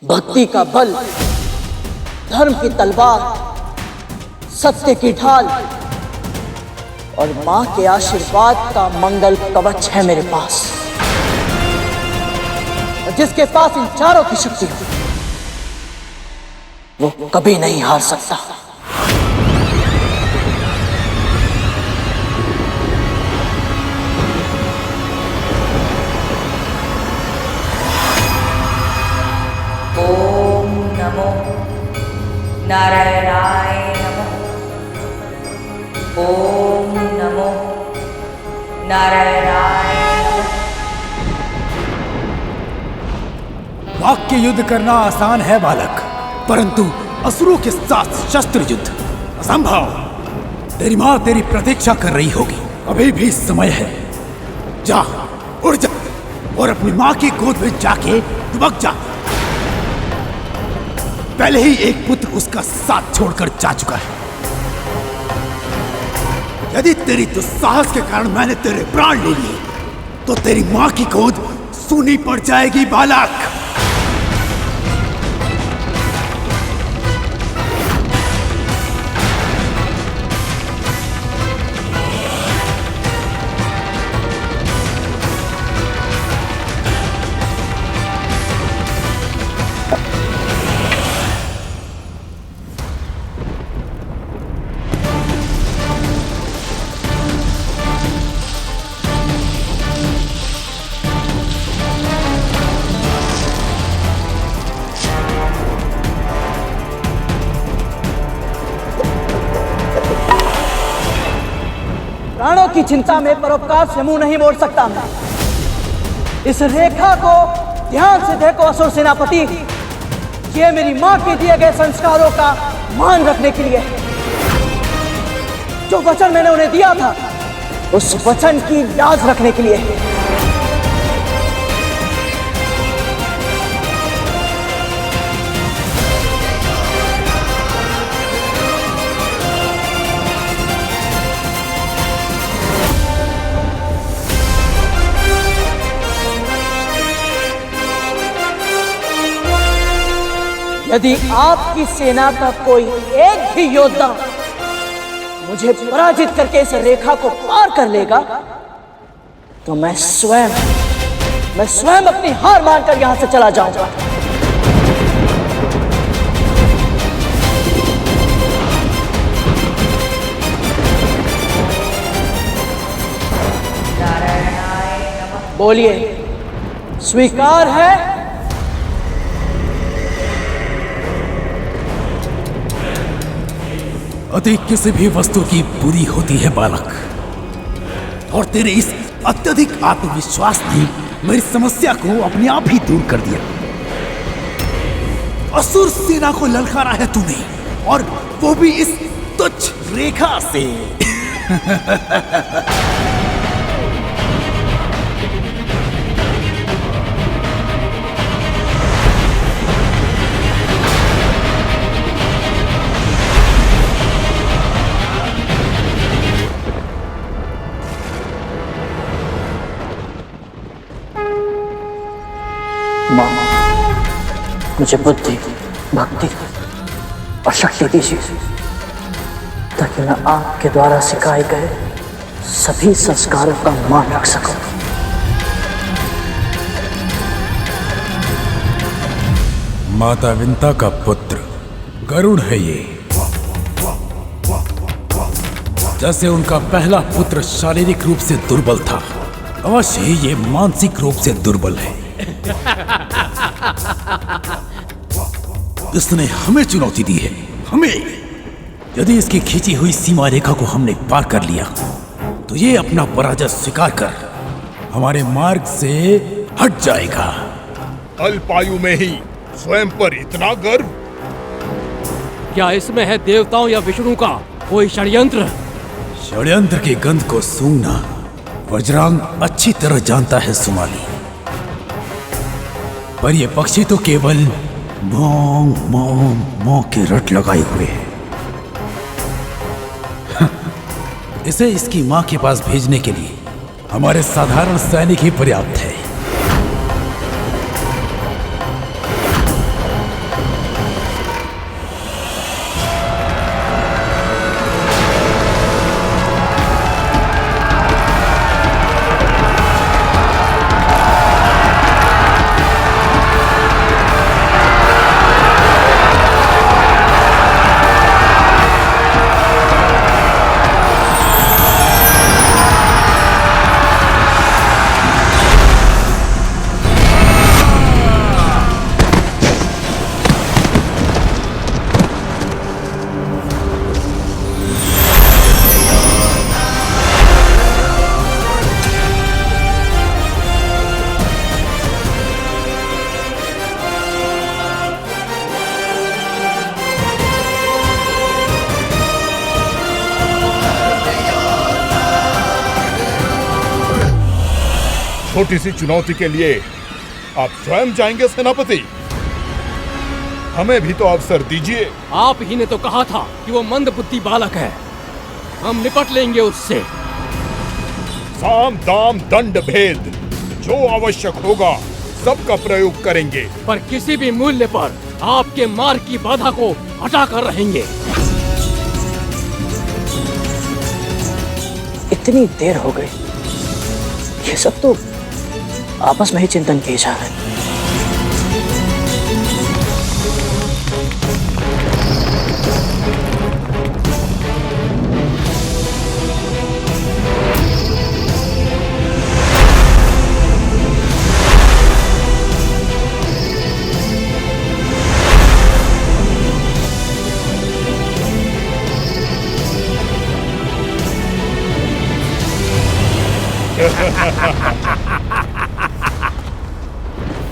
भक्ति का बल, धर्म की तलवार, सत्य की ढाल और मां के आशीर्वाद का मंगल कवच है मेरे पास। और जिसके पास इन चारों की शक्ति हो वो कभी नहीं हार सकता। ओम नमो नारायणाय नमः। ओम नमो नारायणाय नमः। वाक्य युद्ध करना आसान है बालक, परंतु असुरों के साथ शस्त्र युद्ध असंभव। तेरी माँ तेरी प्रतीक्षा कर रही होगी, अभी भी समय है। जा, उड़ जा और अपनी माँ की गोद में जाके दुबक जा। पहले ही एक पुत्र उसका साथ छोड़कर जा चुका है। यदि तेरी दुस्साहस के कारण मैंने तेरे प्राण ले लिए तो तेरी माँ की गोद सूनी पड़ जाएगी बालक। प्राणों की चिंता में परोपकार से मुंह नहीं मोड़ सकता मैं। इस रेखा को ध्यान से देखो असुर सेनापति, ये मेरी मां के दिए गए संस्कारों का मान रखने के लिए है। जो वचन मैंने उन्हें दिया था उस वचन की लाज रखने के लिए है। यदि आपकी सेना का कोई एक भी योद्धा मुझे पराजित करके इस रेखा को पार कर लेगा तो मैं स्वयं अपनी हार मानकर यहां से चला जाऊंगा। बोलिए, स्वीकार है? अति किसी भी वस्तु की बुरी होती है बालक, और तेरे इस अत्यधिक आत्मविश्वास ने मेरी समस्या को अपने आप ही दूर कर दिया। असुर सेना को ललकारा है तूने, और वो भी इस तुच्छ रेखा से। मां, मुझे बुद्धि, भक्ति और शक्ति दीजिए ताकि मैं आपके द्वारा सिखाए गए सभी संस्कारों का मान रख सकूं। माता विंता का पुत्र गरुड़ है ये। जैसे उनका पहला पुत्र शारीरिक रूप से दुर्बल था, अवश्य ही ये मानसिक रूप से दुर्बल है। इसने हमें चुनौती दी है, हमें। यदि इसकी खींची हुई सीमा रेखा को हमने पार कर लिया तो ये अपना पराजय स्वीकार कर हमारे मार्ग से हट जाएगा। अल्पायु में ही स्वयं पर इतना गर्व? क्या इसमें है देवताओं या विष्णु का कोई षड्यंत्र? षड्यंत्र की गंध को सूंघना वज्रांग अच्छी तरह जानता है सुमाली, पर ये पक्षी तो केवल मोंग मोंग मोंग के रट लगाए हुए है। इसे इसकी मां के पास भेजने के लिए हमारे साधारण सैनिक ही पर्याप्त है। छोटी सी चुनौती के लिए आप स्वयं जाएंगे सेनापति? हमें भी तो अवसर दीजिए। आप ही ने तो कहा था कि वो मंदबुद्धि बालक है, हम निपट लेंगे उससे। साम दाम दंड भेद जो आवश्यक होगा सबका प्रयोग करेंगे, पर किसी भी मूल्य पर आपके मार्ग की बाधा को हटा कर रहेंगे। इतनी देर हो गई, ये सब तो आपस में ही चिंतन किए जा रहे हैं।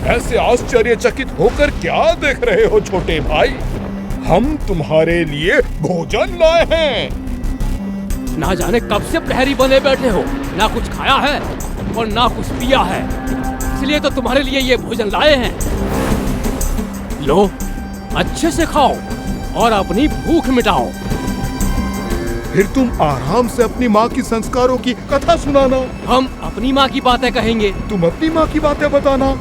ऐसे आश्चर्यचकित होकर क्या देख रहे हो छोटे भाई? हम तुम्हारे लिए भोजन लाए हैं। ना जाने कब से प्रहरी बने बैठे हो, ना कुछ खाया है और ना कुछ पिया है, इसलिए तो तुम्हारे लिए ये भोजन लाए हैं। लो, अच्छे से खाओ और अपनी भूख मिटाओ। फिर तुम आराम से अपनी माँ की संस्कारों की कथा सुनाना। हम अपनी माँ की बातें कहेंगे, तुम अपनी माँ की बातें बताना।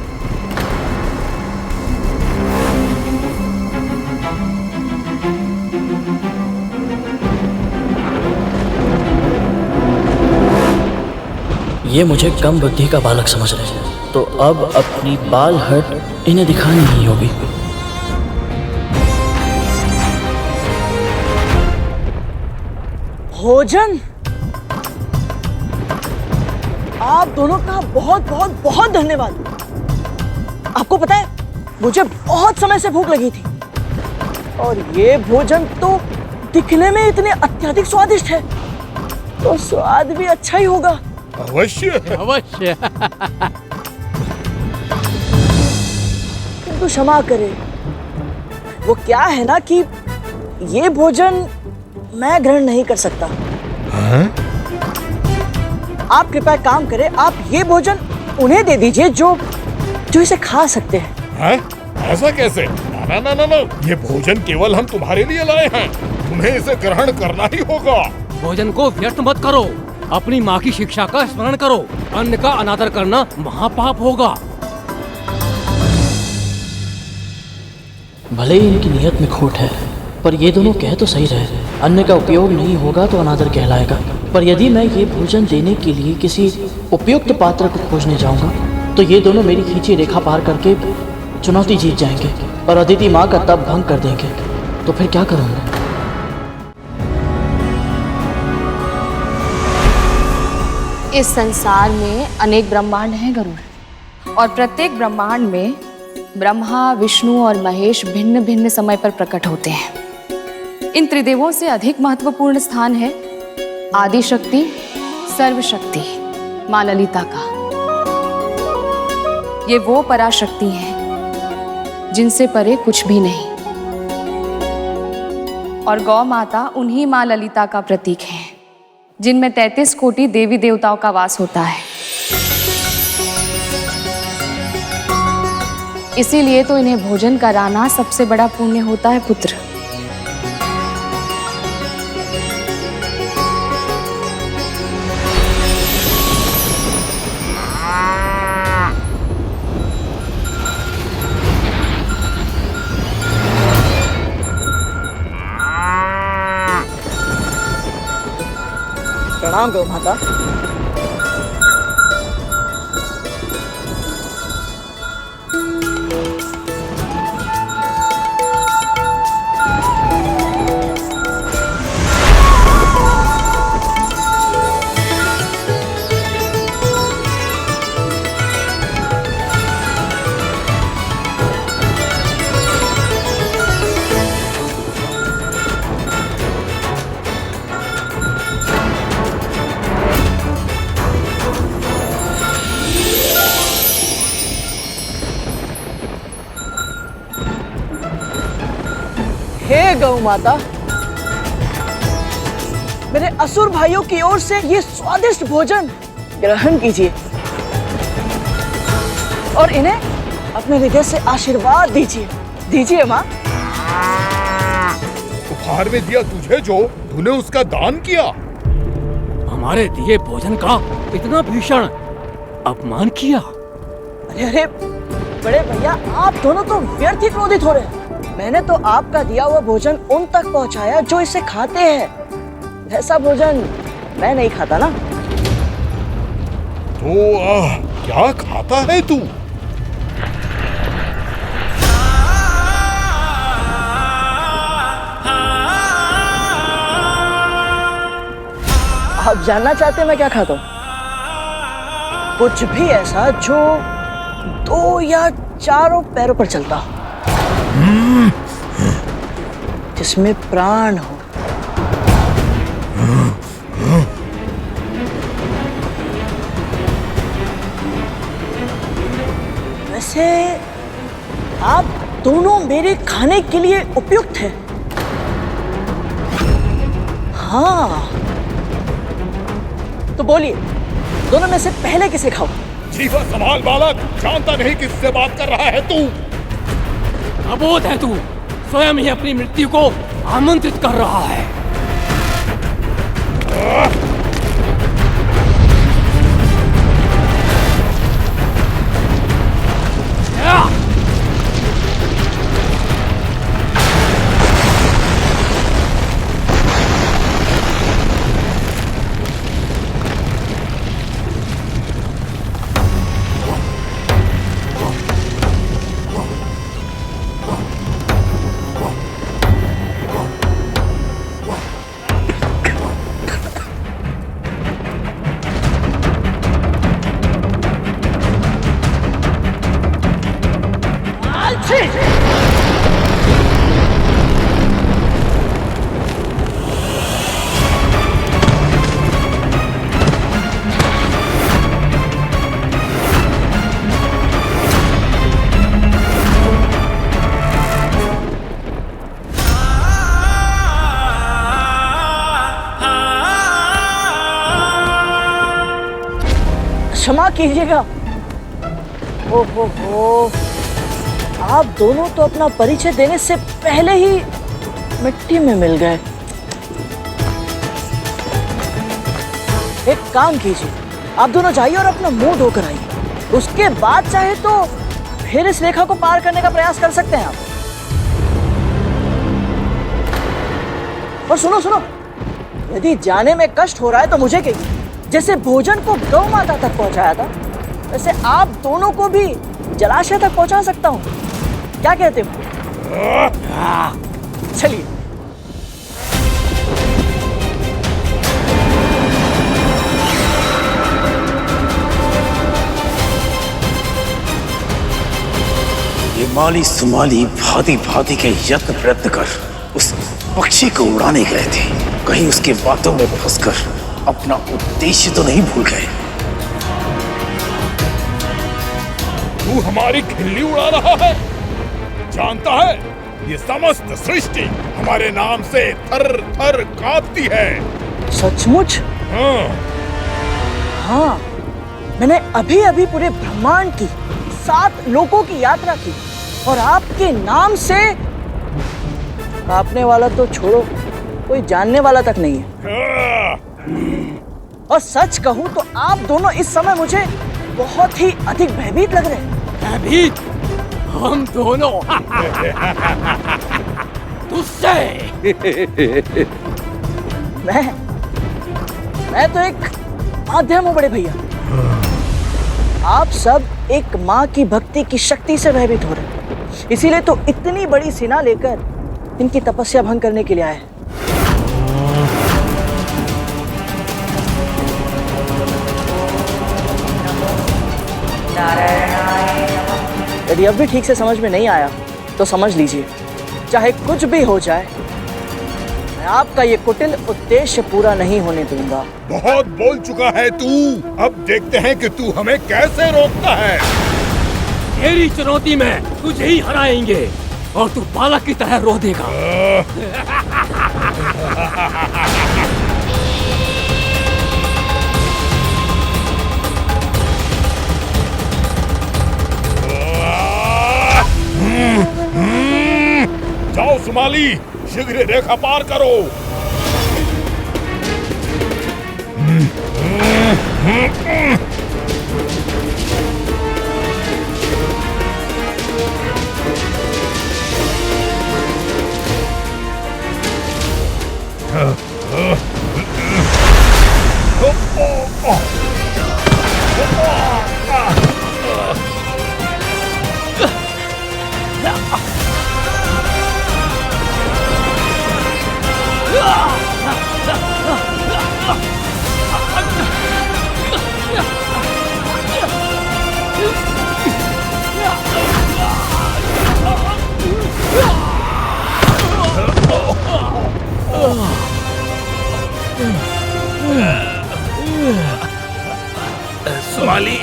ये मुझे कम बुद्धि का बालक समझ रहे हैं, तो अब अपनी बाल हट इन्हें दिखानी ही होगी। भोजन? आप दोनों का बहुत बहुत बहुत धन्यवाद। आपको पता है, मुझे बहुत समय से भूख लगी थी और ये भोजन तो दिखने में इतने अत्यधिक स्वादिष्ट है, तो स्वाद भी अच्छा ही होगा। अवश्य अवश्य। किंतु क्षमा करें, वो क्या है ना कि ये भोजन मैं ग्रहण नहीं कर सकता। आप कृपया काम करें, आप ये भोजन उन्हें दे दीजिए जो इसे खा सकते हैं। ऐसा कैसे? ना ना ना ना, ये भोजन केवल हम तुम्हारे लिए लाए हैं, तुम्हें इसे ग्रहण करना ही होगा। भोजन को व्यर्थ मत करो, अपनी माँ की शिक्षा का स्मरण करो। अन्न का अनादर करना महापाप होगा। भले ही इनकी नियत में खोट है, पर ये दोनों कह तो सही रहे। अन्न का उपयोग नहीं होगा तो अनादर कहलाएगा। पर यदि मैं ये भोजन देने के लिए किसी उपयुक्त पात्र को खोजने जाऊंगा, तो ये दोनों मेरी खींची रेखा पार करके चुनौती जीत जाएंगे और अदिति माँ का तप भंग कर देंगे। तो फिर क्या करूँगा? इस संसार में अनेक ब्रह्मांड हैं गरुड़, और प्रत्येक ब्रह्मांड में ब्रह्मा, विष्णु और महेश भिन्न भिन्न समय पर प्रकट होते हैं। इन त्रिदेवों से अधिक महत्वपूर्ण स्थान है आदि शक्ति, सर्वशक्ति माँ ललिता का। ये वो पराशक्ति हैं जिनसे परे कुछ भी नहीं, और गौ माता उन्हीं माँ ललिता का प्रतीक है, जिनमें 33 कोटि देवी देवताओं का वास होता है। इसीलिए तो इन्हें भोजन कराना सबसे बड़ा पुण्य होता है पुत्र। प्रणाम गौ माता। हे गौ माता, मेरे असुर भाइयों की ओर से ये स्वादिष्ट भोजन ग्रहण कीजिए। और इन्हें अपने हृदय से आशीर्वाद दीजिए। दीजिए माँ। उपहार में दिया तुझे जो तूने उसका दान किया। हमारे दिए भोजन का इतना भीषण अपमान किया। अरे अरे बड़े भैया, आप दोनों तो व्यर्थ ही क्रोधित हो रहे हैं। मैंने तो आपका दिया हुआ भोजन उन तक पहुंचाया जो इसे खाते हैं। ऐसा भोजन मैं नहीं खाता ना। तो क्या खाता है तू? आप जानना चाहते हैं मैं क्या खाता हूँ? कुछ भी ऐसा जो 2 या 4 पैरों पर चलता हो, जिसमें प्राण हो। वैसे आप दोनों मेरे खाने के लिए उपयुक्त हैं। हाँ, तो बोलिए, दोनों में से पहले किसे खाओ? जीवा संभाल बालक, जानता नहीं किससे बात कर रहा है तू। अबोध है तू, स्वयं ही अपनी मृत्यु को आमंत्रित कर रहा है। क्षमा कीजिएगा। ओहो हो, आप दोनों तो अपना परिचय देने से पहले ही मिट्टी में मिल गए। एक काम कीजिए, आप दोनों जाइए और अपना मुंह धोकर आइए। उसके बाद चाहे तो फिर इस रेखा को पार करने का प्रयास कर सकते हैं आप। और सुनो सुनो, यदि जाने में कष्ट हो रहा है तो मुझे कहिए। जैसे भोजन को गौ माता तक पहुंचाया था, वैसे आप दोनों को भी जलाशय तक पहुंचा सकता हूं। क्या कहते हो? चलिए। ये माली सुमाली भांति भांति के यत्न प्रयत्न कर उस पक्षी को उड़ाने गए थे। कहीं उसके बातों में फंसकर अपना उद्देश्य तो नहीं भूल गए। तू हमारी खिल्ली उड़ा रहा है। जानता है, ये समस्त सृष्टि हमारे नाम से थर थर कांपती है। सचमुच? हाँ। हाँ, मैंने अभी अभी पूरे ब्रह्मांड की 7 लोकों की यात्रा की और आपके नाम से कांपने वाला तो छोड़ो, कोई जानने वाला तक नहीं है। और सच कहूं तो आप दोनों इस समय मुझे बहुत ही अधिक भयभीत लग रहे हैं। भयभीत? हम दोनों तुझसे? मैं तो एक माध्यम हूं बड़े भैया। आप सब एक माँ की भक्ति की शक्ति से भयभीत हो रहे हैं, इसीलिए तो इतनी बड़ी सेना लेकर इनकी तपस्या भंग करने के लिए आए हैं। यदि अब भी ठीक से समझ में नहीं आया तो समझ लीजिए, चाहे कुछ भी हो जाए, मैं आपका ये कुटिल उद्देश्य पूरा नहीं होने दूंगा। बहुत बोल चुका है तू। अब देखते हैं कि तू हमें कैसे रोकता है। तेरी चुनौती में तुझे ही हराएंगे और तू बालक की तरह रो देगा। जाओ सुमाली, शीघ्र रेखा पार करो। सुमाली,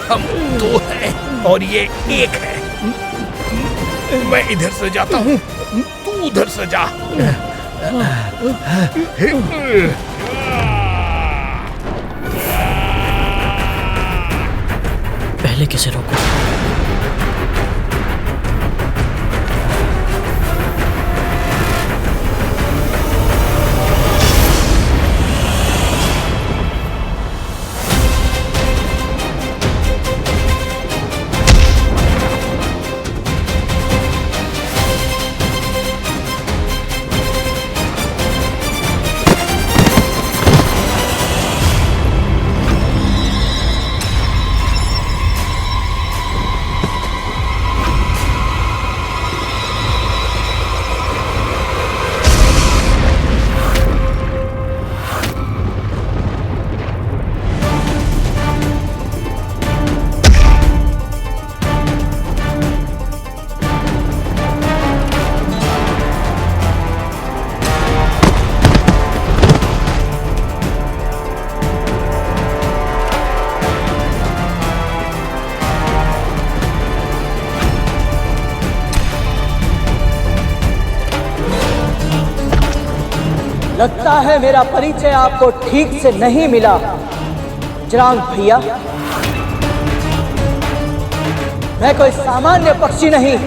हम दो हैं और ये एक है। मैं इधर से जाता हूँ, तू उधर से जा। पहले किसे रोको? लगता है मेरा परिचय आपको ठीक से नहीं मिला जरांग भैया। मैं कोई सामान्य पक्षी नहीं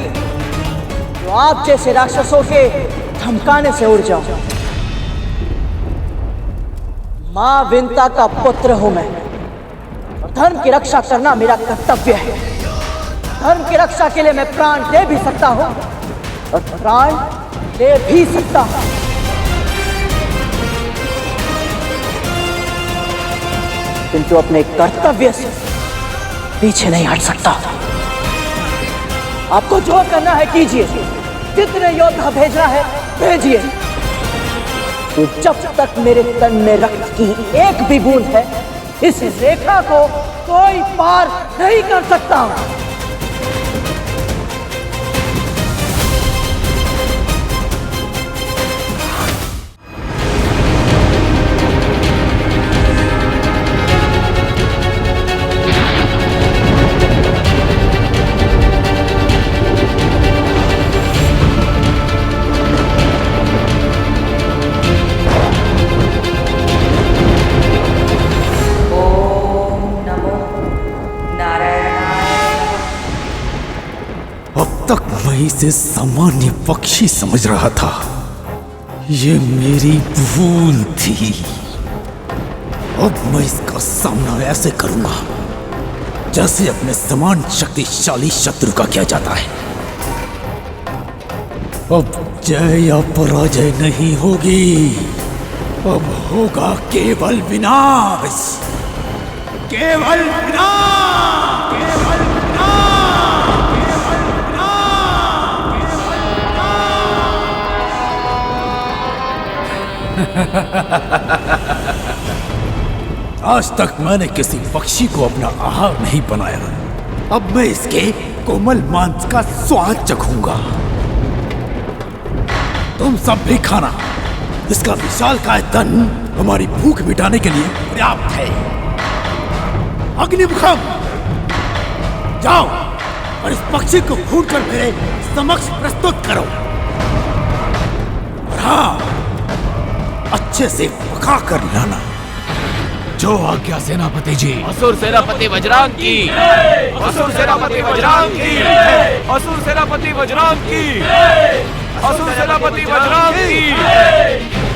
जो आप जैसे राक्षसों के धमकाने से उड़ जाऊं। मां विंता का पुत्र हूं मैं और धर्म की रक्षा करना मेरा कर्तव्य है। धर्म की रक्षा के लिए मैं प्राण दे भी सकता हूं और प्राण ले भी सकता हूं। किंतु अपने कर्तव्य से पीछे नहीं हट सकता। आपको जो करना है कीजिए, जितने योद्धा भेजना है भेजिए। तो जब तक मेरे तन में रक्त की एक भी बूंद है, इस रेखा को कोई पार नहीं कर सकता। तक मैं इसे सामान्य पक्षी समझ रहा था। ये मेरी भूल थी। अब मैं इसका सामना ऐसे करूंगा जैसे अपने समान शक्तिशाली शत्रु का किया जाता है। अब जय या पराजय नहीं होगी, अब होगा केवल विनाश, केवल विनाश, केवल आज तक मैंने किसी पक्षी को अपना आहार नहीं बनाया। अब मैं इसके कोमल मांस का स्वाद चखूंगा। तुम सब भी खाना। इसका विशालकाय तन हमारी भूख मिटाने के लिए पर्याप्त है। अग्निमुखम, जाओ और इस पक्षी को भूनकर मेरे समक्ष प्रस्तुत करो। हाँ, अच्छे से पका कर लाना। जो आज्ञा सेनापति जी। असुर सेनापति वज्रांग की, असुर सेनापति वज्रांग की, असुर सेनापति वज्रांग की, असुर सेनापति वज्रांग की।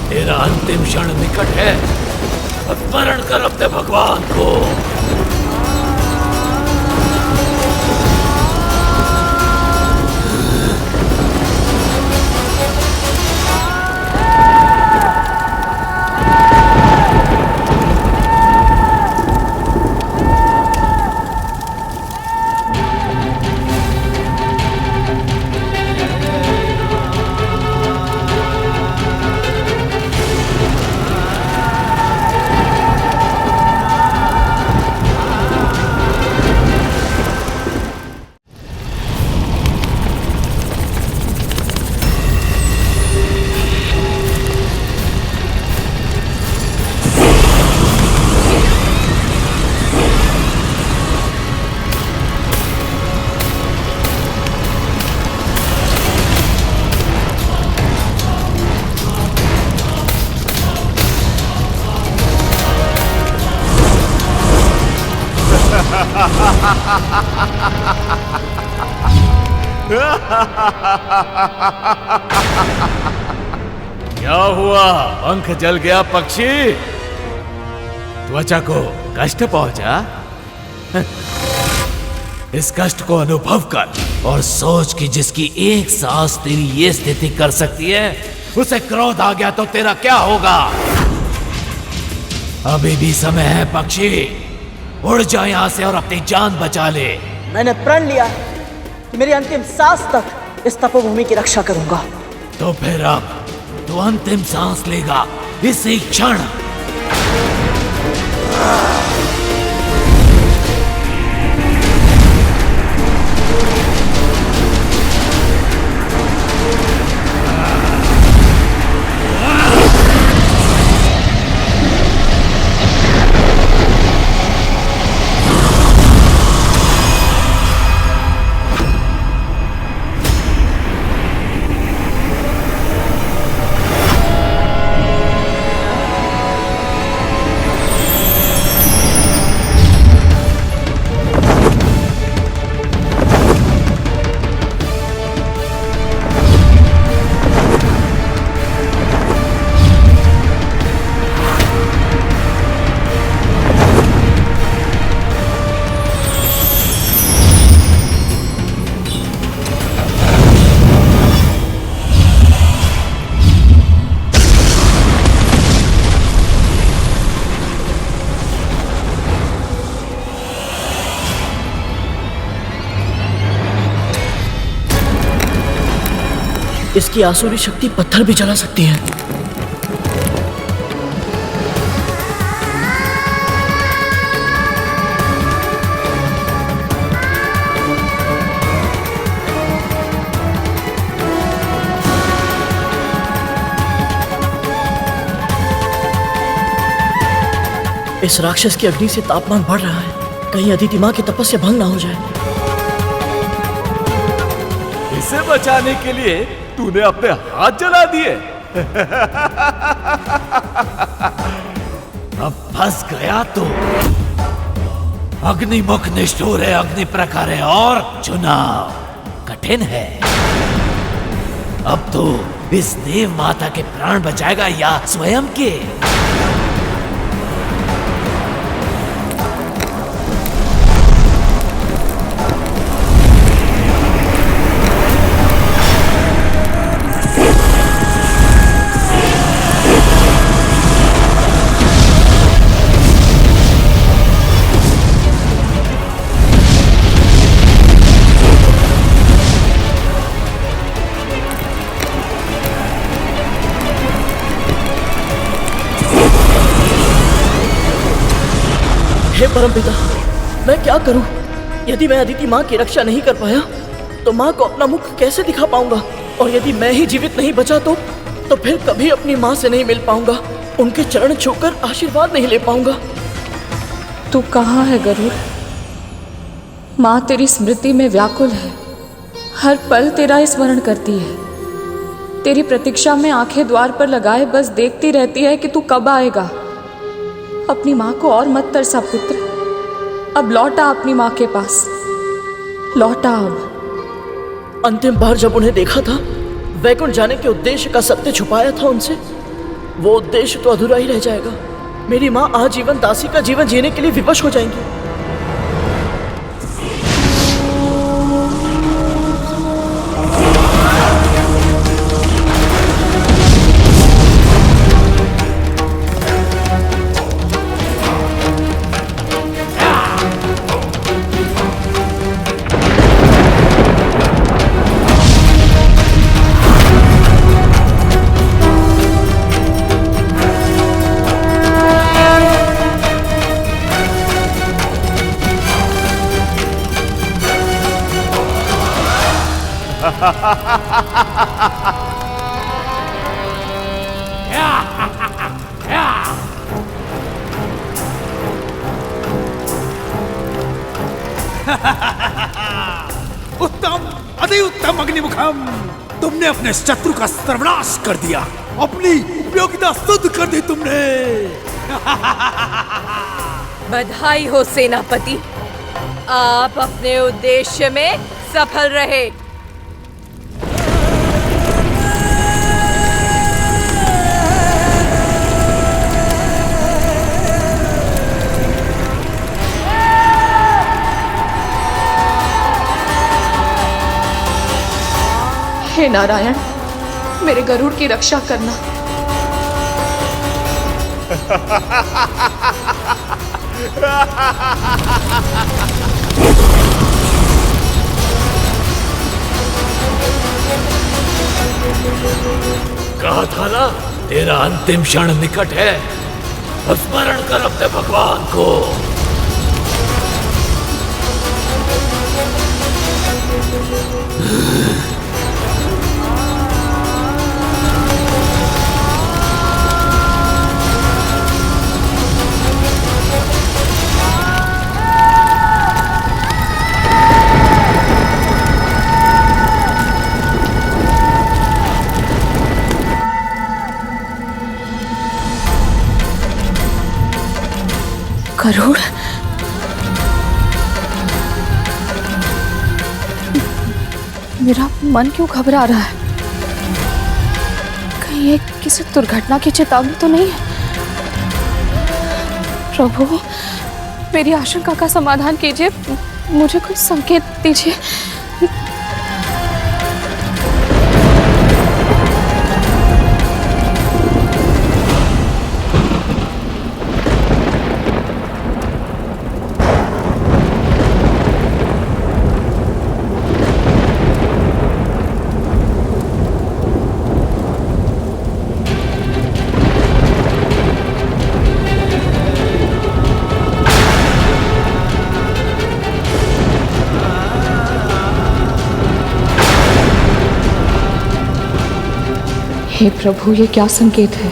तेरा अंतिम क्षण निकट है, स्मरण कर अपने भगवान को। क्या हुआ? पंख जल गया पक्षी? त्वचा को कष्ट पहुंचा? इस कष्ट को अनुभव कर और सोच कि जिसकी एक सांस तेरी ये स्थिति कर सकती है, उसे क्रोध आ गया तो तेरा क्या होगा? अभी भी समय है पक्षी, उड़ जा यहां से और अपनी जान बचा ले। मैंने प्रण लिया है कि मेरी अंतिम सांस तक इस तपोभूमि की रक्षा करूंगा। तो फिर अब तू अंतिम सांस लेगा इसी क्षण। इसकी आसुरी शक्ति पत्थर भी जला सकती है। इस राक्षस की अग्नि से तापमान बढ़ रहा है, कहीं अदिति माँ की तपस्या भंग ना हो जाए। इसे बचाने के लिए तूने अपने हाथ जला दिए। अब फंस गया तो अग्निमुख निष्ठुर है, अग्नि प्रखर है और चुनाव कठिन है। अब तो इस देव माता के प्राण बचाएगा या स्वयं के? हे परमपिता, मैं क्या करूं? यदि मैं अदिति माँ की रक्षा नहीं कर पाया तो माँ को अपना मुख कैसे दिखा पाऊंगा? और यदि मैं ही जीवित नहीं बचा तो फिर कभी अपनी माँ से नहीं मिल पाऊंगा, उनके चरण छूकर आशीर्वाद नहीं ले पाऊंगा। तू कहाँ है गरुड़? माँ तेरी स्मृति में व्याकुल है, हर पल तेरा स्मरण करती है। तेरी प्रतीक्षा में आंखें द्वार पर लगाए बस देखती रहती है कि तू कब आएगा। अपनी माँ को और मत तरसा पुत्र, अब लौटा अपनी माँ के पास, लौटा अब। अंतिम बार जब उन्हें देखा था, वैकुंठ जाने के उद्देश्य का सत्य छुपाया था उनसे, वो उद्देश्य तो अधूरा ही रह जाएगा। मेरी माँ आजीवन दासी का जीवन जीने के लिए विवश हो जाएंगी। उत्तम, अति उत्तम अग्निमुखम, तुमने अपने शत्रु का सर्वनाश कर दिया, अपनी उपयोगिता सिद्ध कर दी तुमने। बधाई हो सेनापति, आप अपने उद्देश्य में सफल रहे। हे नारायण, मेरे गरुड़ की रक्षा करना। कहा था ना, तेरा अंतिम क्षण निकट है। स्मरण कर अपने भगवान को। गरुड़, मेरा मन क्यों घबरा रहा है? कहीं ये किसी दुर्घटना की चेतावनी तो नहीं है? प्रभु, मेरी आशंका का समाधान कीजिए, मुझे कुछ संकेत दीजिए। हे प्रभु, ये क्या संकेत है?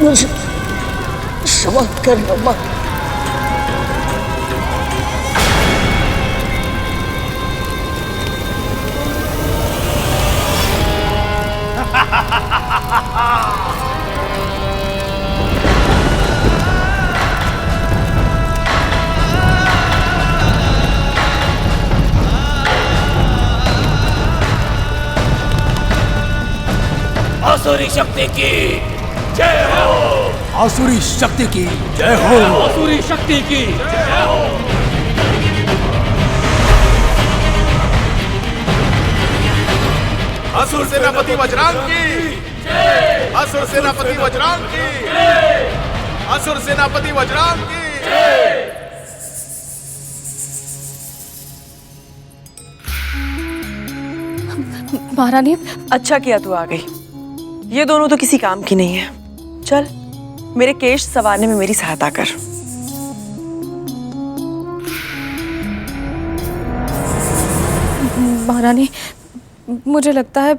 मुझे क्षमा करना माँ। आसुरी शक्ति की जय हो। आसुरी शक्ति की जय हो। आसुरी शक्ति की जय हो। असुर सेनापति वज्रांग की जय। असुर सेनापति वज्रांग की जय। असुर सेनापति वज्रांग की जय। महारानी, अच्छा किया तू आ गई। ये दोनों तो किसी काम की नहीं है। चल मेरे केश संवारने में मेरी सहायता कर। महारानी, मुझे लगता है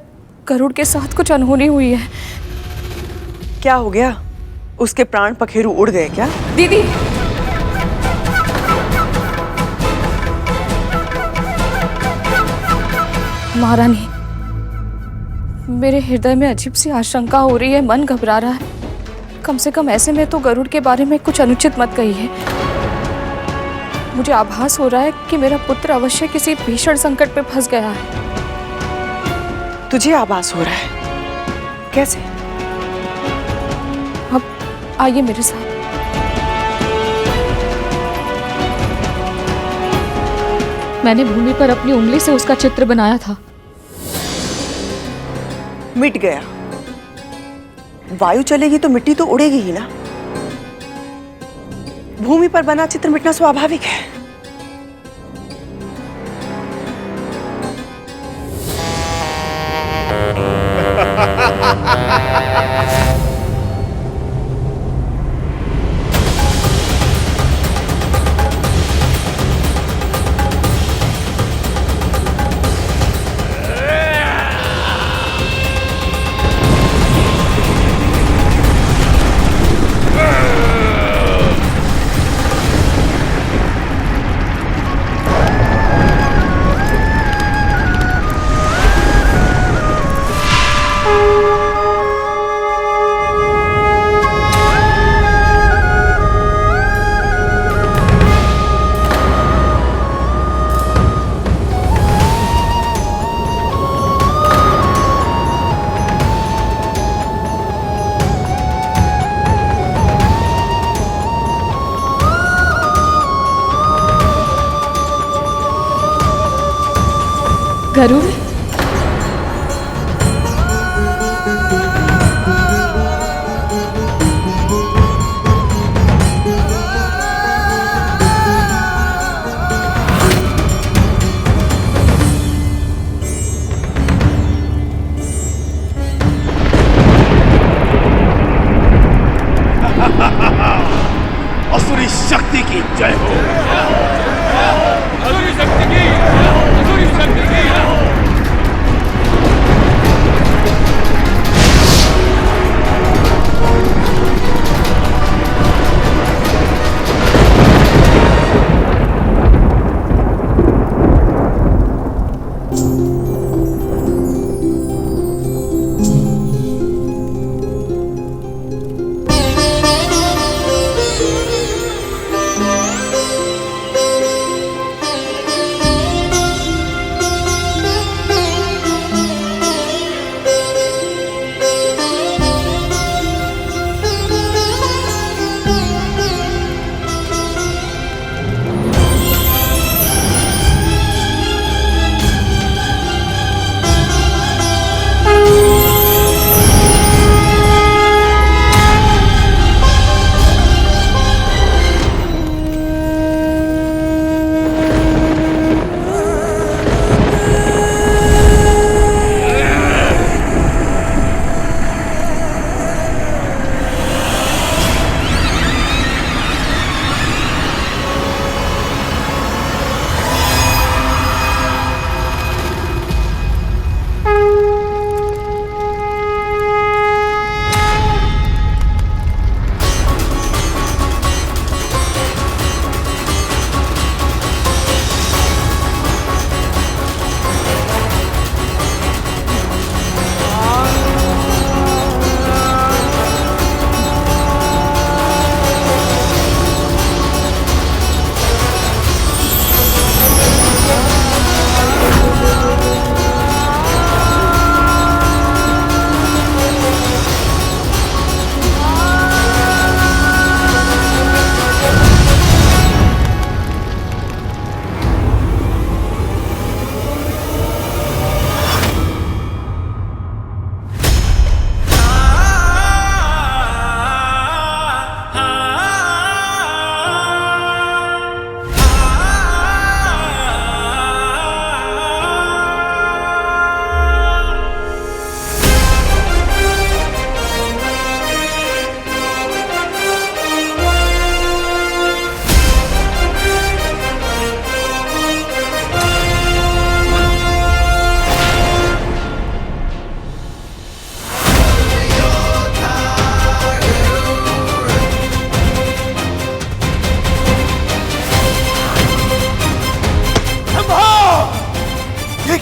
गरुड़ के साथ कुछ अनहोनी हुई है। क्या हो गया? उसके प्राण पखेरु उड़ गए क्या? दीदी, महारानी, मेरे हृदय में अजीब सी आशंका हो रही है, मन घबरा रहा है। कम से कम ऐसे में तो गरुड़ के बारे में कुछ अनुचित मत कहिए। मुझे आभास हो रहा है कि मेरा पुत्र अवश्य किसी भीषण संकट में फंस गया है। तुझे आभास हो रहा है? कैसे? अब आइए मेरे साथ। मैंने भूमि पर अपनी उंगली से उसका चित्र बनाया था। मिट गया। वायु चलेगी तो मिट्टी तो उड़ेगी ही ना। भूमि पर बना चित्र मिटना स्वाभाविक है। गरुड़, असुरी शक्ति की जय हो। आसुरी शक्ति की, आसुरी शक्ति की।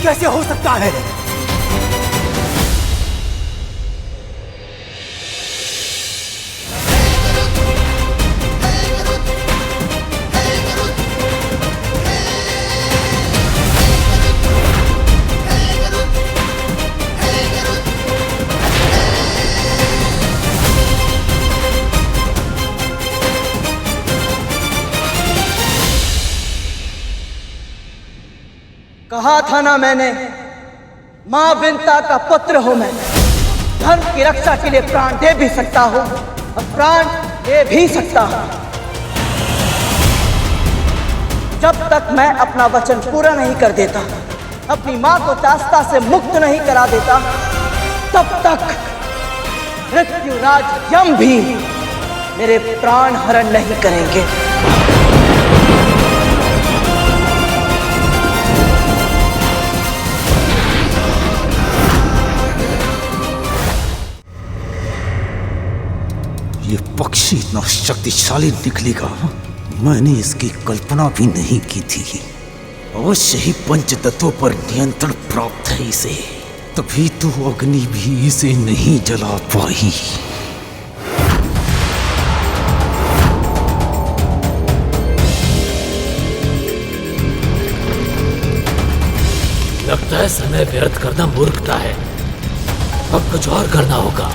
कैसे हो सकता है? कहा था ना मैंने, मां विंता का पुत्र हूं मैं। धर्म की रक्षा के लिए प्राण दे भी सकता हूं और प्राण दे भी सकता हूं। जब तक मैं अपना वचन पूरा नहीं कर देता, अपनी मां को दास्ता से मुक्त नहीं करा देता, तब तक मृत्युराज यम भी मेरे प्राण हरण नहीं करेंगे। ये पक्षी इतना शक्तिशाली निकलेगा, मैंने इसकी कल्पना भी नहीं की थी। अवश्य ही पंच तत्वों पर नियंत्रण प्राप्त है इसे, तभी तो अग्नि भी इसे नहीं जला पाई। लगता है समय व्यर्थ करना मूर्खता है। अब कुछ और करना होगा।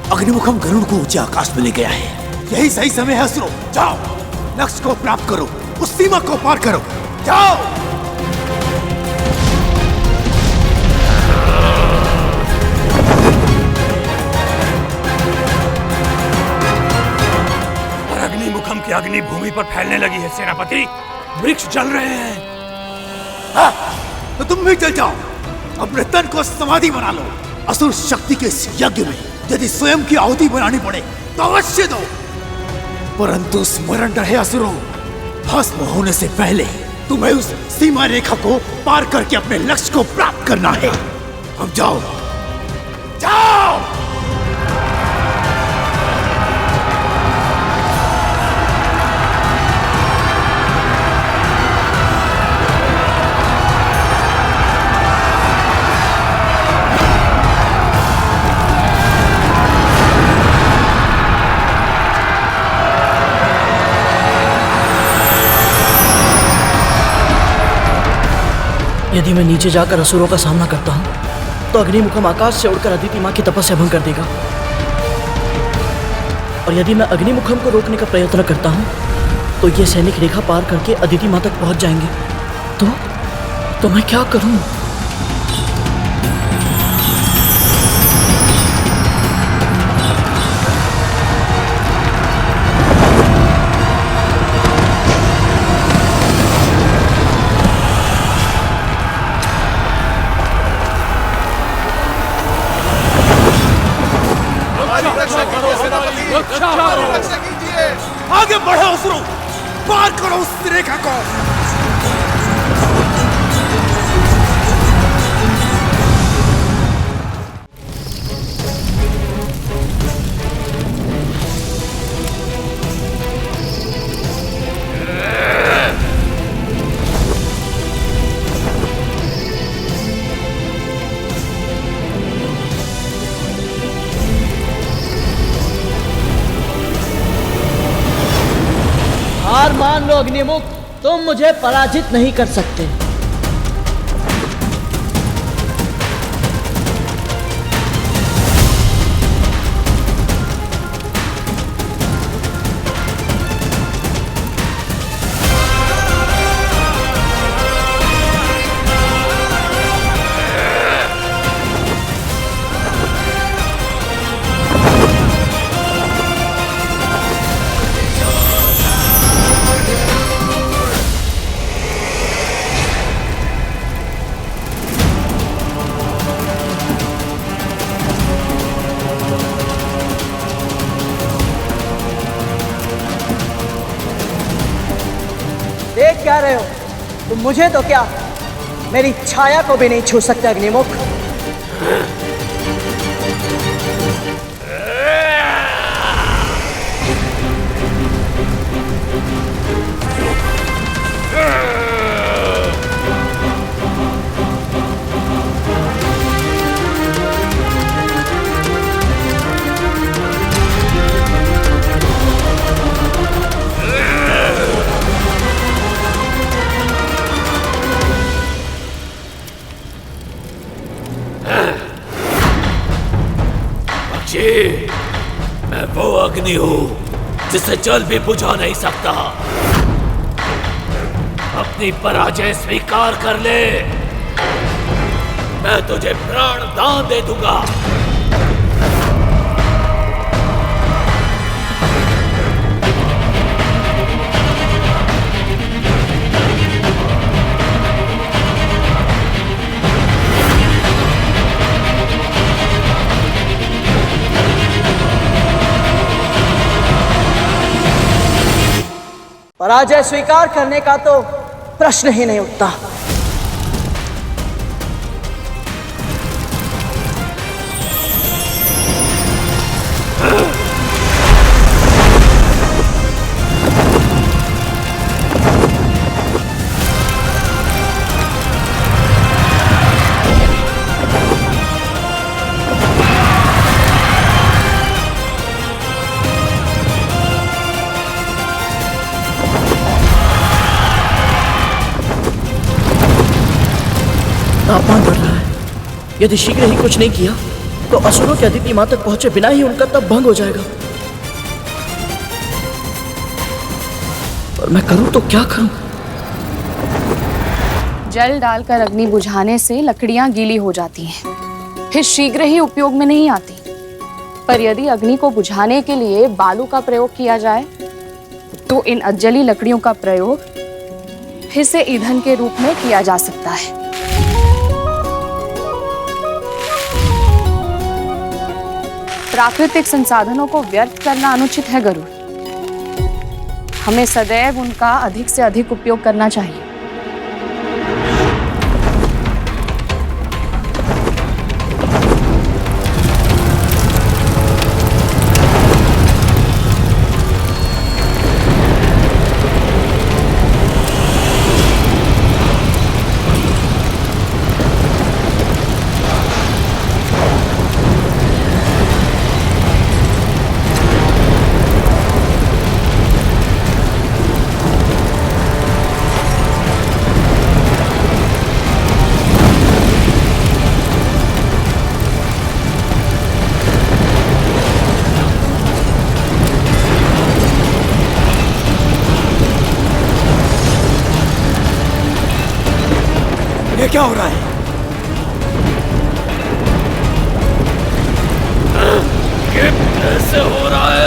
अग्निमुखम गरुड़ को ऊंचे आकाश में ले गया है। यही सही समय है असुरों, जाओ लक्ष्य को प्राप्त करो, उस सीमा को पार करो, जाओ। और अग्निमुखम की अग्नि भूमि पर फैलने लगी है सेनापति। वृक्ष जल रहे हैं। हाँ, तो तुम भी चल जाओ, अपने तन को समाधि बना लो। असुर शक्ति के इस यज्ञ में यदि स्वयं की आहुति बनानी पड़े तो अवश्य दो, परंतु स्मरण रहे असुरों, भस्म होने से पहले तुम्हें उस सीमा रेखा को पार करके अपने लक्ष्य को प्राप्त करना है। अब जाओ, जाओ। यदि मैं नीचे जाकर असुरों का सामना करता हूं तो अग्निमुखम आकाश से उड़कर अदिति मां की तपस्या भंग कर देगा, और यदि मैं अग्निमुखम को रोकने का प्रयत्न करता हूं तो ये सैनिक रेखा पार करके अदिति मां तक पहुंच जाएंगे। तो मैं क्या करूं? आगे बढ़ो असुरों, पार करो उस रेखा को। अग्निमुख, तुम मुझे पराजित नहीं कर सकते। देख क्या रहे हो तुम? मुझे तो क्या, मेरी छाया को भी नहीं छू सकते अग्निमुख। मैं वो अग्नि हूं जिसे जल भी बुझा नहीं सकता। अपनी पराजय स्वीकार कर ले, मैं तुझे प्राण दान दे दूंगा। पराजय स्वीकार करने का तो प्रश्न ही नहीं उठता। तापमान बढ़ रहा है। यदि शीघ्र ही कुछ नहीं किया तो असुरों के अदिति मां तक पहुंचे बिना ही उनका तप भंग हो जाएगा। और मैं करूं तो क्या करूं? जल डालकर अग्नि बुझाने से लकड़ियां गीली हो जाती हैं, फिर शीघ्र ही उपयोग में नहीं आती। पर यदि अग्नि को बुझाने के लिए बालू का प्रयोग किया जाए तो इन अजली लकड़ियों का प्रयोग फिर से ईंधन के रूप में किया जा सकता है। प्राकृतिक संसाधनों को व्यर्थ करना अनुचित है गरुड़। हमें सदैव उनका अधिक से अधिक उपयोग करना चाहिए। ये क्या हो रहा है? ये कैसे हो रहा है?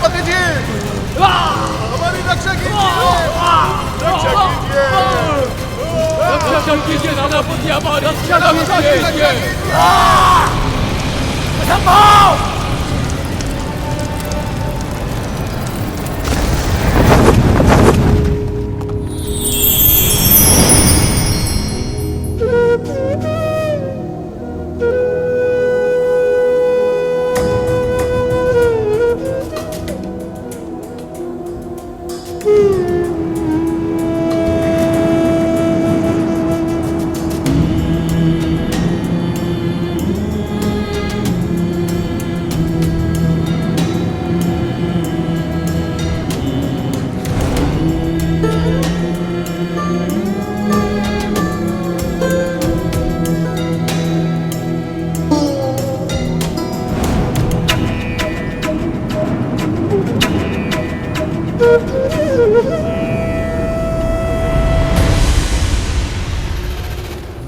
सेनापति जी, हमारी रक्षा कीजिए, रक्षा कीजिए, सेनापति, हमारी रक्षा कीजिए। असंभव!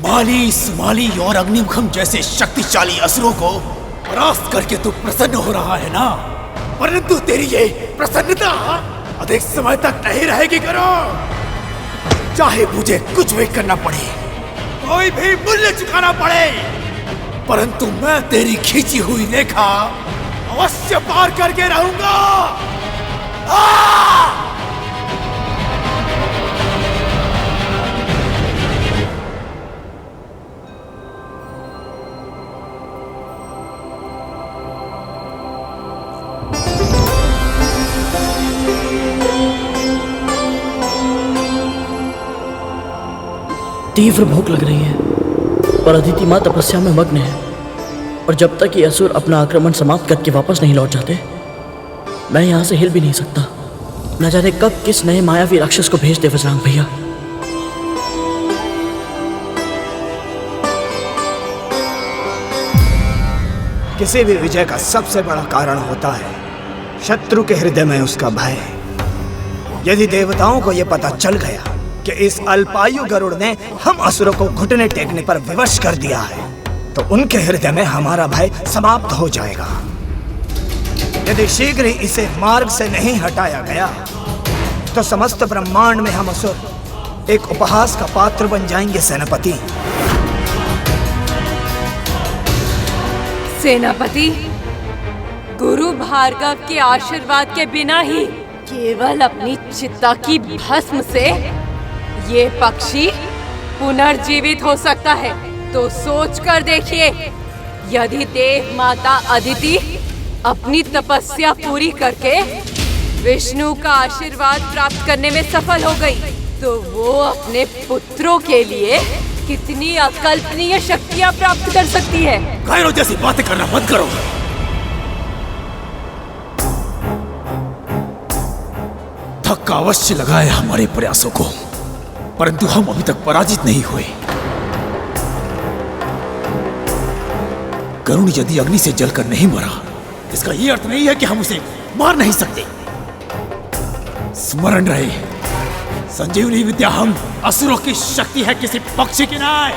माली, सुमाली और अग्निमुखम जैसे शक्तिशाली असुरों को परास्त करके तू प्रसन्न हो रहा है ना? परंतु तेरी ये प्रसन्नता अधिक समय तक नहीं रहेगी करो। चाहे मुझे कुछ भी करना पड़े, कोई भी मूल्य चुकाना पड़े, परंतु मैं तेरी खींची हुई रेखा अवश्य पार करके रहूंगा। तीव्र भूख लग रही है और अदिति माँ तपस्या में मग्न है, और जब तक ये असुर अपना आक्रमण समाप्त करके वापस नहीं लौट जाते, मैं यहाँ से हिल भी नहीं सकता। न जाने कब किस नए मायावी राक्षस को भेज दे बजरंग भैया। किसी भी विजय का सबसे बड़ा कारण होता है शत्रु के हृदय में उसका भय। यदि देवताओं को यह पता चल गया कि इस अल्पायु गरुड़ ने हम असुरों को घुटने टेकने पर विवश कर दिया है, तो उनके हृदय में हमारा भय समाप्त हो जाएगा। यदि शीघ्र ही इसे मार्ग से नहीं हटाया गया, तो समस्त ब्रह्मांड में हम असुर एक उपहास का पात्र बन जाएंगे सेनापति। सेनापति, गुरु भार्गव के आशीर्वाद के बिना ही केवल अपनी चित्ता की भस्म से ये पक्षी पुनर्जीवित हो सकता है। तो सोच कर देखिए, यदि देव माता अदिति अपनी तपस्या पूरी करके विष्णु का आशीर्वाद प्राप्त करने में सफल हो गई, तो वो अपने पुत्रों के लिए कितनी अकल्पनीय शक्तियां प्राप्त कर सकती है। गायरों जैसी बातें करना बंद करो। धक्का अवश्य लगा है हमारे प्रयासों को, परंतु हम अभी तक पराजित नहीं हुए। गरुड़ यदि अग्नि से जलकर नहीं मरा, इसका यह अर्थ नहीं है कि हम उसे मार नहीं सकते। स्मरण रहे, संजीवनी विद्या हम असुरों की शक्ति है, किसी पक्षी की नहीं।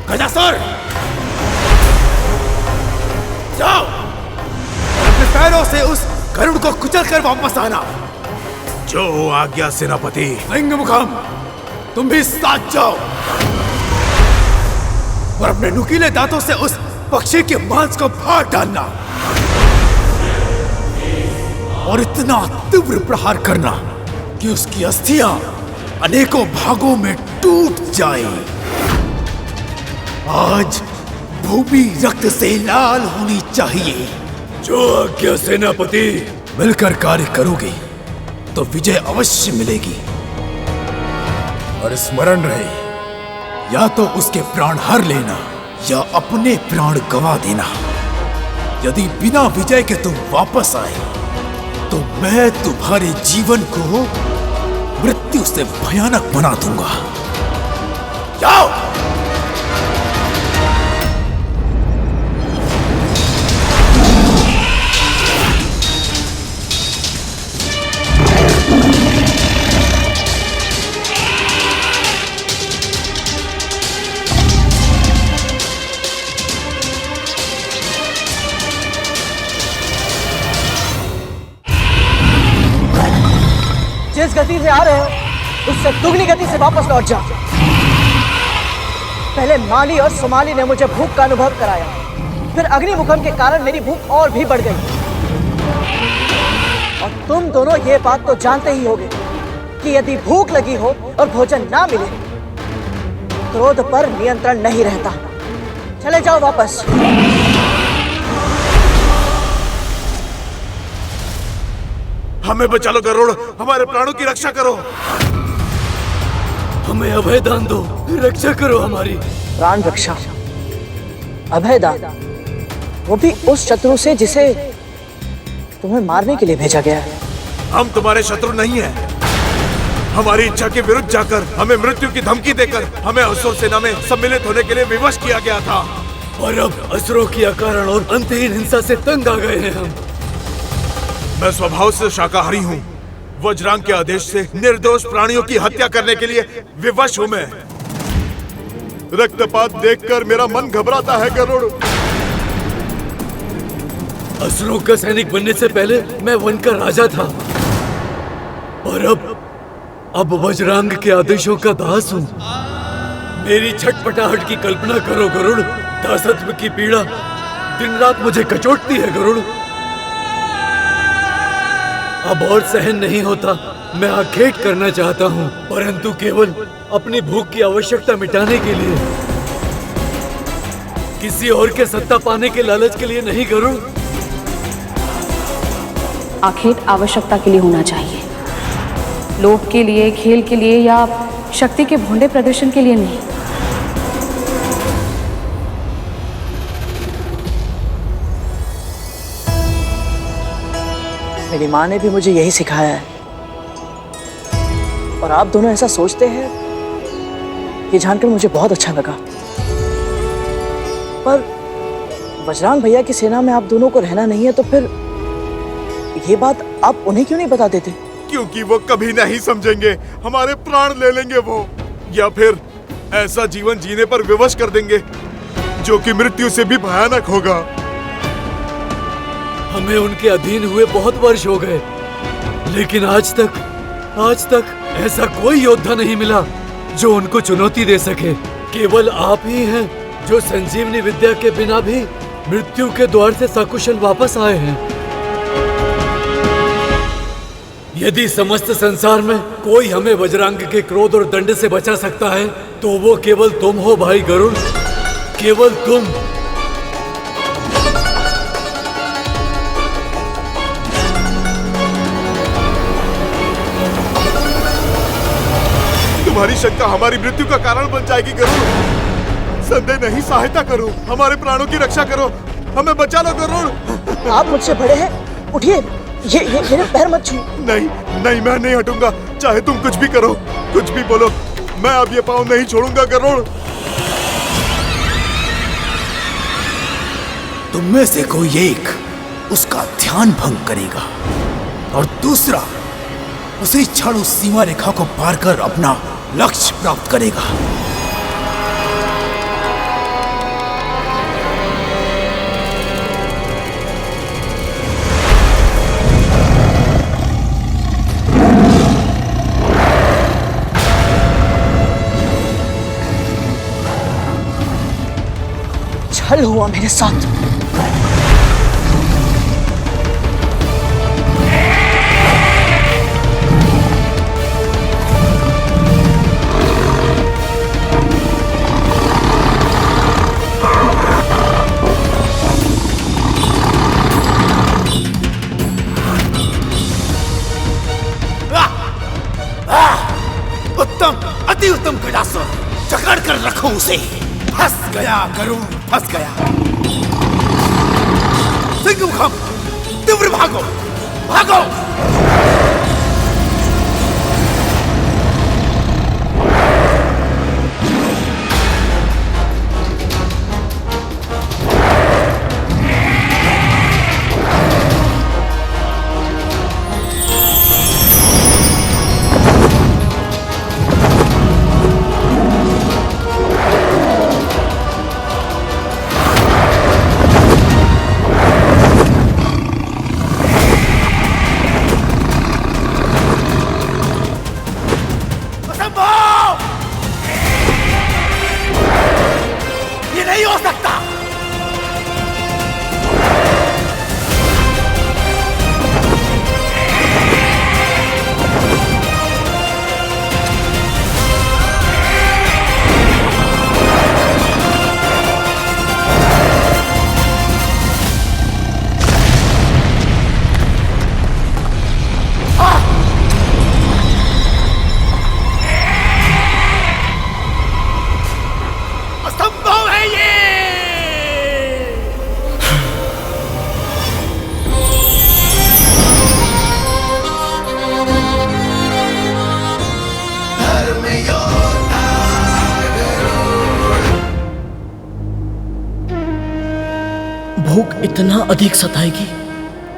गजासुर, जाओ अपने पैरों से उस गरुड़ को कुचल कर वापस आना। जो आज्ञा सेनापति। अग्निमुखम, तुम भी साथ जाओ और अपने नुकीले दांतों से उस पक्षी के मांस को फाड़ डालना और इतना तीव्र प्रहार करना कि उसकी अस्थियां अनेकों भागों में टूट जाए। आज भूमि रक्त से लाल होनी चाहिए। जो आज्ञा सेनापति। मिलकर कार्य करोगे तो विजय अवश्य मिलेगी। और स्मरण रहे, या तो उसके प्राण हर लेना या अपने प्राण गंवा देना। यदि बिना विजय के तुम वापस आए, तो मैं तुम्हारे जीवन को मृत्यु से भयानक बना दूंगा। जाओ। जिस गति से आ रहे हो उससे दुगनी गति से वापस लौट जा। पहले माली और सोमाली ने मुझे भूख का अनुभव कराया, फिर अग्निमुखम के कारण मेरी भूख और भी बढ़ गई। और तुम दोनों ये बात तो जानते ही होगे कि यदि भूख लगी हो और भोजन ना मिले, क्रोध पर नियंत्रण नहीं रहता। चले जाओ वापस। हमें बचा लो गरुड़, हमारे प्राणों की रक्षा करो। हमें अभय दान दो, रक्षा करो हमारी। प्राण रक्षा, अभय दान, वो भी उस शत्रु से जिसे तुम्हें मारने के लिए भेजा गया है। हम तुम्हारे शत्रु नहीं हैं। हमारी इच्छा के विरुद्ध जाकर हमें मृत्यु की धमकी देकर हमें असुर सेना में सम्मिलित होने के लिए विवश किया गया था, और अब असुरों की अकारण और अंतहीन हिंसा से तंग आ गए हैं हम। मैं स्वभाव से शाकाहारी हूँ। वज्रांग के आदेश से निर्दोष प्राणियों की हत्या करने के लिए विवश हूँ मैं। रक्तपात देखकर मेरा मन घबराता है गरुड़। असुरों का सैनिक बनने से पहले मैं वन का राजा था, और अब वज्रांग के आदेशों का दास हूँ। मेरी छटपटाहट की कल्पना करो गरुड़। दासत्व की पीड़ा दिन रात मुझे कचोटती है गरुड़। अब और सहन नहीं होता। मैं आखेट करना चाहता हूँ, परंतु केवल अपनी भूख की आवश्यकता मिटाने के लिए, किसी और के सत्ता पाने के लालच के लिए नहीं गरुड़। आखेट आवश्यकता के लिए होना चाहिए, लोभ के लिए, खेल के लिए या शक्ति के भोंडे प्रदर्शन के लिए नहीं। मेरी माँ ने भी मुझे यही सिखाया है, और आप दोनों ऐसा सोचते हैं ये जानकर मुझे बहुत अच्छा लगा। पर वज्रांग भैया की सेना में आप दोनों को रहना नहीं है, तो फिर ये बात आप उन्हें क्यों नहीं बता देते? क्योंकि वो कभी नहीं समझेंगे। हमारे प्राण ले लेंगे वो, या फिर ऐसा जीवन जीने पर विवश कर देंगे जो कि मृत्यु से भी भयानक होगा। हमें उनके अधीन हुए बहुत वर्ष हो गए, लेकिन आज तक ऐसा कोई योद्धा नहीं मिला जो उनको चुनौती दे सके। केवल आप ही हैं जो संजीवनी विद्या के बिना भी मृत्यु के द्वार से सकुशल वापस आए हैं। यदि समस्त संसार में कोई हमें वज्रांग के क्रोध और दंड से बचा सकता है, तो वो केवल तुम हो भाई गरुड़, केवल तुम। तुम्हारी शंका हमारी मृत्यु का कारण बन जाएगी गरुड़। संदेह नहीं, सहायता करो, हमारे प्राणों की रक्षा करो, हमें बचा लो गरुड़। आप मुझसे बड़े हैं, उठिए, ये मेरे पैर मत छू। नहीं, मैं नहीं हटूंगा, चाहे तुम कुछ भी करो, कुछ भी बोलो, मैं अब ये पाँव नहीं छोड़ूंगा गरुड़। तुम में से कोई एक उसका ध्यान भंग करेगा, और दूसरा उसी क्षण उस सीमा रेखा को पार कर अपना लक्ष्य प्राप्त करेगा। छल हुआ मेरे साथ। उत्तम, अति उत्तम गजासुर, जकड़ कर रखो उसे। फंस गया गरुड़, फंस गया। सिंहमुखम, तीव्र भागो, भागो। भूख इतना अधिक सताएगी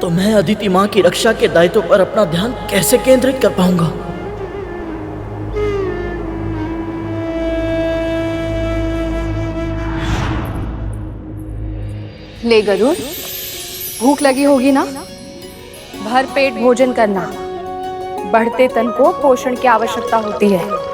तो मैं अदिति माँ की रक्षा के दायित्व पर अपना ध्यान कैसे केंद्रित कर पाऊंगा? ले गरुड़, भूख लगी होगी ना? भर पेट भोजन करना। बढ़ते तन को पोषण की आवश्यकता होती है।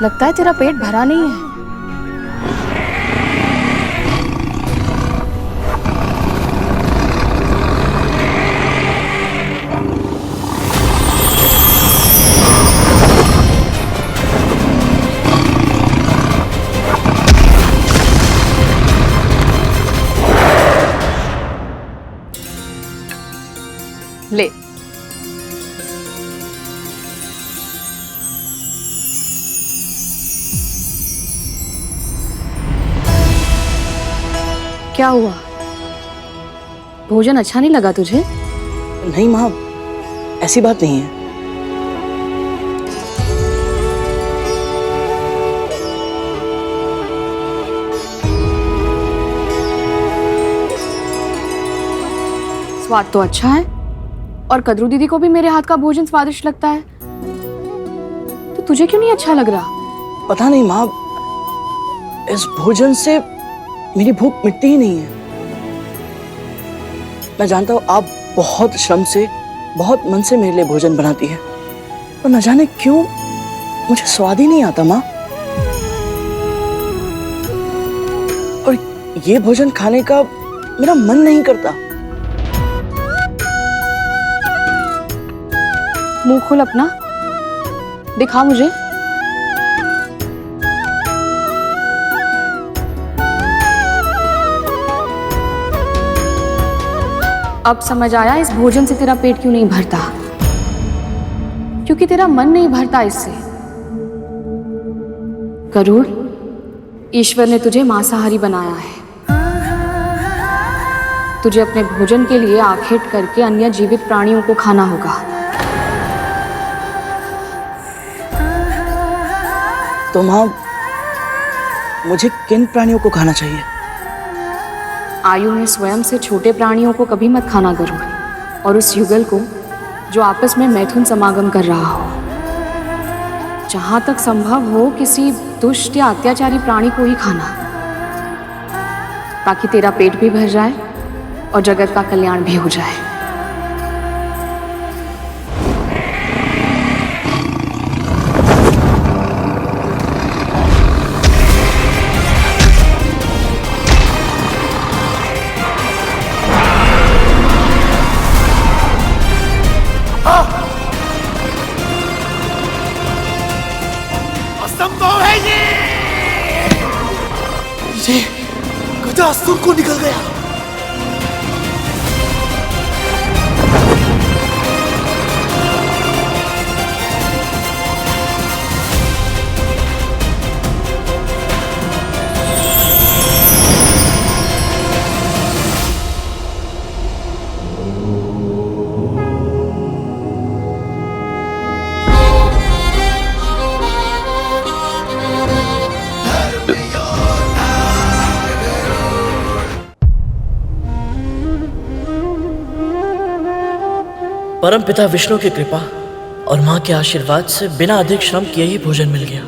लगता है तेरा पेट भरा नहीं है। ले, क्या हुआ? भोजन अच्छा नहीं लगा तुझे? नहीं माँ, ऐसी बात नहीं है। स्वाद तो अच्छा है और कद्रू दीदी को भी मेरे हाथ का भोजन स्वादिष्ट लगता है, तो तुझे क्यों नहीं अच्छा लग रहा? पता नहीं माँ, इस भोजन से मेरी भूख मिटती ही नहीं है। मैं जानता हूँ आप बहुत श्रम से, बहुत मन से मेरे लिए भोजन बनाती है, पर न जाने क्यों मुझे स्वाद ही नहीं आता माँ। और ये भोजन खाने का मेरा मन नहीं करता। मुंह खोल अपना, दिखा मुझे। अब समझ आया इस भोजन से तेरा पेट क्यों नहीं भरता, क्योंकि तेरा मन नहीं भरता इससे। गरुड़, ईश्वर ने तुझे मांसाहारी बनाया है। तुझे अपने भोजन के लिए आखेट करके अन्य जीवित प्राणियों को खाना होगा। तो माँ, मुझे किन प्राणियों को खाना चाहिए? आयु में स्वयं से छोटे प्राणियों को कभी मत खाना गरुड़, और उस युगल को जो आपस में मैथुन समागम कर रहा हो। जहां तक संभव हो किसी दुष्ट या अत्याचारी प्राणी को ही खाना, ताकि तेरा पेट भी भर जाए और जगत का कल्याण भी हो जाए। असंभव है ये गजासुर को निकल गया। परम पिता विष्णु की कृपा और माँ के आशीर्वाद से बिना अधिक श्रम किए ही भोजन मिल गया।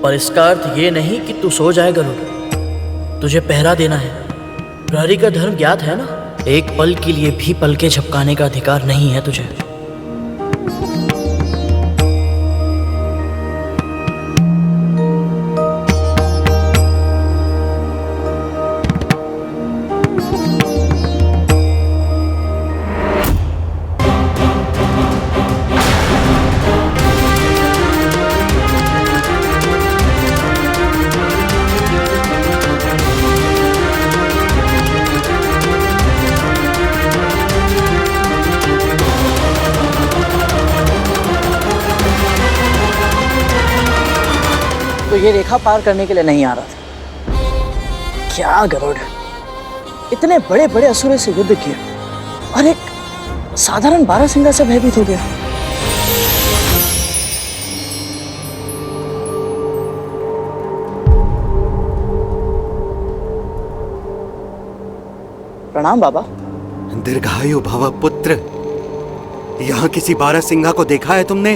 पर इसका अर्थ ये नहीं कि तू सो जाए गरुड़। तुझे पहरा देना है। प्रहरी का धर्म ज्ञात है ना? एक पल के लिए भी पलके झपकाने का अधिकार नहीं है तुझे। ये रेखा पार करने के लिए नहीं आ रहा था। क्या गरुड़, इतने बड़े बड़े असुरों से युद्ध किया और एक साधारण बारहसिंगा से भयभीत हो गया। प्रणाम बाबा। दीर्घायु भव पुत्र। यहाँ किसी बारहसिंगा को देखा है तुमने?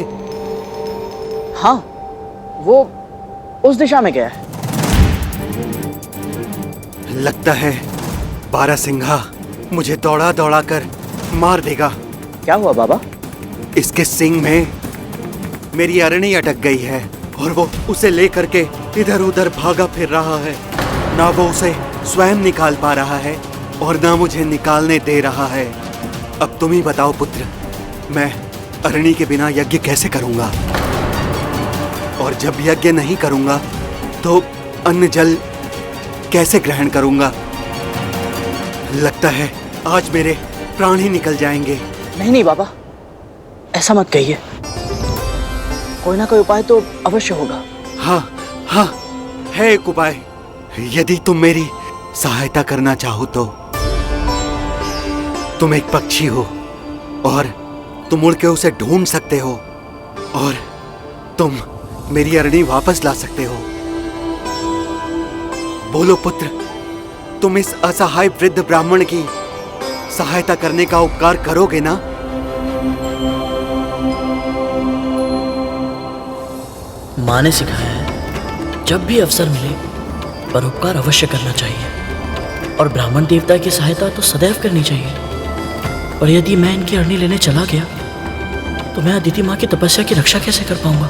हाँ, वो उस दिशा में गया है। लगता है बारहसिंगा मुझे दौड़ा दौड़ा कर मार देगा। क्या हुआ बाबा? इसके सिंग में मेरी अरणी अटक गई है और वो उसे लेकर के इधर उधर भागा फिर रहा है। ना वो उसे स्वयं निकाल पा रहा है और ना मुझे निकालने दे रहा है। अब तुम ही बताओ पुत्र, मैं अरणी के बिना यज्ञ कैसे करूंगा? और जब यज्ञ नहीं करूंगा तो अन्न जल कैसे ग्रहण करूंगा? लगता है आज मेरे प्राण ही निकल जाएंगे। नहीं नहीं बाबा, ऐसा मत कहिए। कोई ना कोई उपाय तो अवश्य होगा। हाँ हाँ, है एक उपाय। यदि तुम मेरी सहायता करना चाहो तो। तुम एक पक्षी हो और तुम उड़ के उसे ढूंढ सकते हो और तुम मेरी अरणी वापस ला सकते हो। बोलो पुत्र, तुम इस असहाय वृद्ध ब्राह्मण की सहायता करने का उपकार करोगे ना? माँ ने सिखाया है, जब भी अवसर मिले परोपकार अवश्य करना चाहिए और ब्राह्मण देवता की सहायता तो सदैव करनी चाहिए। और यदि मैं इनकी अरणी लेने चला गया तो मैं अदिति माँ की तपस्या की रक्षा कैसे कर पाऊंगा?